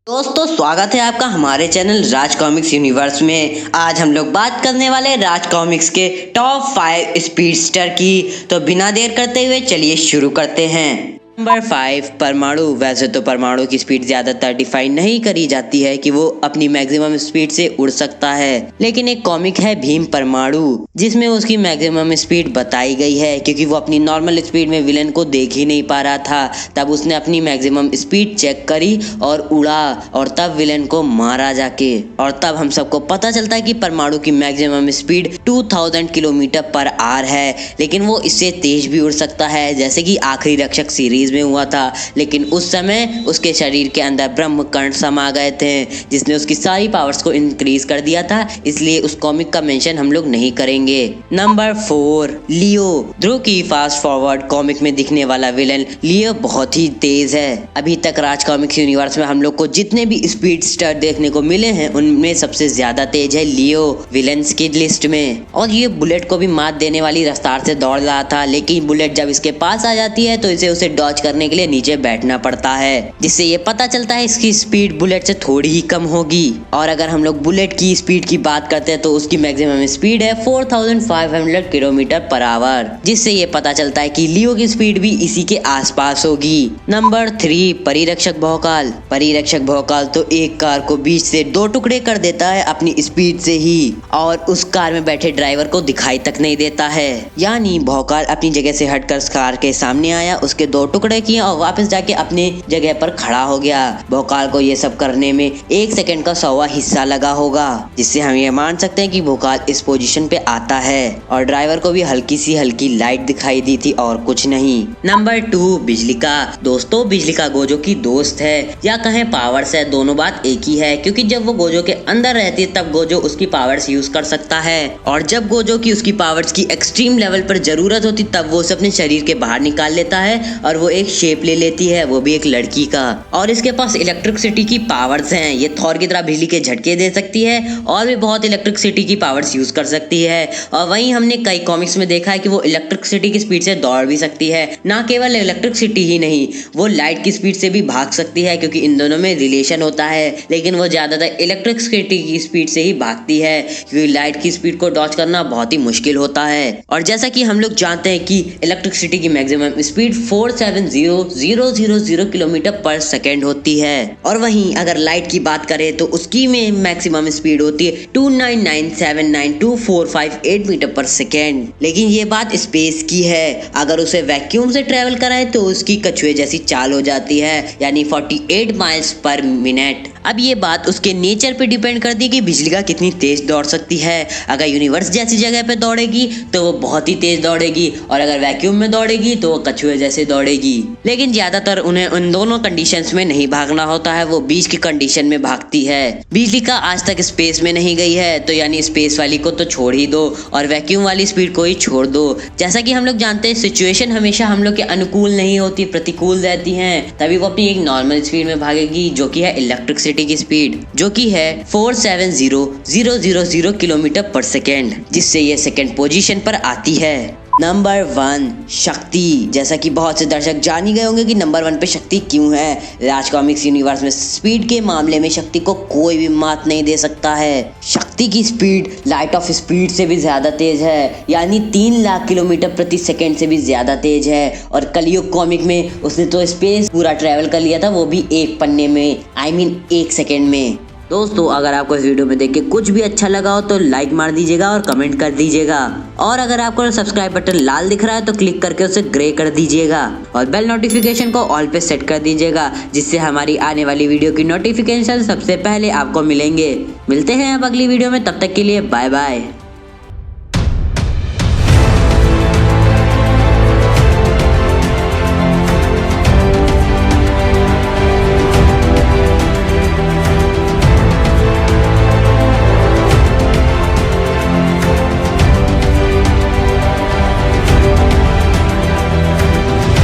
दोस्तों स्वागत है आपका हमारे चैनल राज कॉमिक्स यूनिवर्स में। आज हम लोग बात करने वाले राज कॉमिक्स के टॉप 5 स्पीडस्टर की। तो बिना देर करते हुए चलिए शुरू करते हैं। नंबर 5 परमाणु। वैसे तो परमाणु की स्पीड ज्यादातर डिफाइन नहीं करी जाती है कि वो अपनी मैक्सिमम स्पीड से उड़ सकता है, लेकिन एक कॉमिक है भीम परमाणु जिसमें उसकी मैक्सिमम स्पीड बताई गई है। क्योंकि वो अपनी नॉर्मल स्पीड में विलन को देख ही नहीं पा रहा था, तब उसने अपनी मैक्सिमम स्पीड चेक करी और उड़ा और तब विलन को मारा जाके। और तब हम सबको पता चलता है कि परमाणु की maximum speed 2000 kilometre per hour है, लेकिन वो इससे तेज भी उड़ सकता है, जैसे कि आखिरी रक्षक सीरीज में हुआ था। लेकिन उस समय उसके शरीर के अंदर ब्रह्म कण समा गए थे जिसने उसकी सारी पावर्स को इंक्रीज कर दिया था, इसलिए उस कॉमिक का मेंशन हम लोग नहीं करेंगे। नंबर 4 लियो। ध्रुव की फास्ट फॉरवर्ड कॉमिक में दिखने वाला विलन लियो बहुत ही तेज है। अभी तक राज कॉमिक्स यूनिवर्स में हम लोग को जितने भी स्पीडस्टर देखने को मिले हैं उनमें सबसे ज्यादा तेज है लियो विलन्स की लिस्ट में। और ये बुलेट को भी मात देने वाली रफ्तार से दौड़ रहा था, लेकिन बुलेट जब इसके पास आ जाती है तो इसे उसे डॉज करने के लिए नीचे बैठना पड़ता है, जिससे ये पता चलता है इसकी स्पीड बुलेट से थोड़ी ही कम होगी। और अगर हम लोग बुलेट की स्पीड की बात करते हैं तो उसकी मैक्सिमम स्पीड है 4500 किलोमीटर पर आवर, जिससे ये पता चलता है कि लियो की स्पीड भी इसी के आसपास होगी। नंबर 3 परिरक्षक भौकाल। परिरक्षक भौकाल तो एक कार को बीच से 2 टुकड़े कर देता है अपनी स्पीड से ही, और उस कार में बैठे ड्राइवर को दिखाई तक नहीं देता है। यानी भौकाल अपनी जगह से हटकर कार के सामने आया, उसके 2 टुकड़े किए और वापस जाके अपने जगह पर खड़ा हो गया। भोकाल को ये सब करने में 1 सेकंड का 100वां हिस्सा लगा होगा, जिससे हम ये मान सकते हैं कि भोकाल इस पोजीशन पे आता है। और ड्राइवर को भी हल्की लाइट दिखाई दी थी और कुछ नहीं। नंबर 2 बिजलिका। दोस्तों बिजलिका गोजो की दोस्त है या कहें पावर्स है, दोनों बात एक ही है। क्योंकि जब वो गोजो के अंदर रहती है तब गोजो उसकी पावर्स यूज कर सकता है, और जब गोजो की उसकी पावर्स की एक्सट्रीम लेवल पर जरूरत होती तब वो उसे अपने शरीर के बाहर निकाल लेता है और वो एक शेप ले लेती है, वो भी एक लड़की का। और इसके पास इलेक्ट्रिसिटी की पावर्स हैं, ये थॉर की तरह बिजली के झटके दे सकती है और भी बहुत इलेक्ट्रिसिटी की पावर्स यूज कर सकती है। और वहीं हमने कई कॉमिक्स में देखा है कि वो इलेक्ट्रिसिटी की स्पीड से दौड़ भी सकती है। ना केवल इलेक्ट्रिसिटी ही नहीं, वो लाइट की स्पीड से भी भाग सकती है, क्योंकि इन दोनों में रिलेशन होता है। लेकिन वो ज्यादातर इलेक्ट्रिसिटी की स्पीड से ही भागती है, क्योंकि लाइट की स्पीड को डॉज करना बहुत ही मुश्किल होता है। और जैसा कि हम लोग जानते हैं कि इलेक्ट्रिसिटी की मैक्सिमम स्पीड 470,000 किलोमीटर पर सेकेंड होती है। और वहीं अगर लाइट की बात करें तो उसकी में मैक्सिमम स्पीड होती है 299,792,458 मीटर पर सेकेंड। लेकिन ये बात स्पेस की है, अगर उसे वैक्यूम से ट्रेवल कराए तो उसकी कछुए जैसी चाल हो जाती है, यानी 48 माइल्स पर मिनट। अब ये बात उसके नेचर पे डिपेंड करती है कि बिजलिका कितनी तेज दौड़ सकती है। अगर यूनिवर्स जैसी जगह पे दौड़ेगी तो वो बहुत ही तेज दौड़ेगी, और अगर वैक्यूम में दौड़ेगी तो वो कछुए जैसे दौड़ेगी। लेकिन ज्यादातर उन्हें उन दोनों कंडीशंस में नहीं भागना होता है, वो बीच की कंडीशन में भागती है। बिजलिका आज तक स्पेस में नहीं गई है, तो यानी स्पेस वाली को तो छोड़ ही दो और वैक्यूम वाली स्पीड को ही छोड़ दो। जैसा कि हम लोग जानते हैं सिचुएशन हमेशा हम लोग के अनुकूल नहीं होती, प्रतिकूल रहती हैं, तभी वो अपनी एक नॉर्मल स्पीड में भागेगी, जो कि है इलेक्ट्रिसिटी की स्पीड, जो कि है 470,000 किलोमीटर पर सेकेंड, जिससे ये सेकेंड पोजीशन पर आती है। नंबर 1 शक्ति। जैसा कि बहुत से दर्शक जान ही गए होंगे कि नंबर 1 पे शक्ति क्यों है। राज कॉमिक्स यूनिवर्स में स्पीड के मामले में शक्ति को कोई भी मात नहीं दे सकता है। शक्ति की स्पीड लाइट ऑफ स्पीड से भी ज्यादा तेज है, यानी 3 लाख किलोमीटर प्रति सेकेंड से भी ज्यादा तेज है। और कलयुग कॉमिक में उसने तो स्पेस पूरा ट्रेवल कर लिया था, वो भी एक पन्ने में, I mean 1 सेकेंड में। दोस्तों अगर आपको इस वीडियो में देख के कुछ भी अच्छा लगा हो तो लाइक मार दीजिएगा और कमेंट कर दीजिएगा, और अगर आपको सब्सक्राइब बटन लाल दिख रहा है तो क्लिक करके उसे ग्रे कर दीजिएगा, और बेल नोटिफिकेशन को ऑल पे सेट कर दीजिएगा, जिससे हमारी आने वाली वीडियो की नोटिफिकेशन सबसे पहले आपको मिलेंगे। मिलते हैं अब अगली वीडियो में, तब तक के लिए बाय बाय।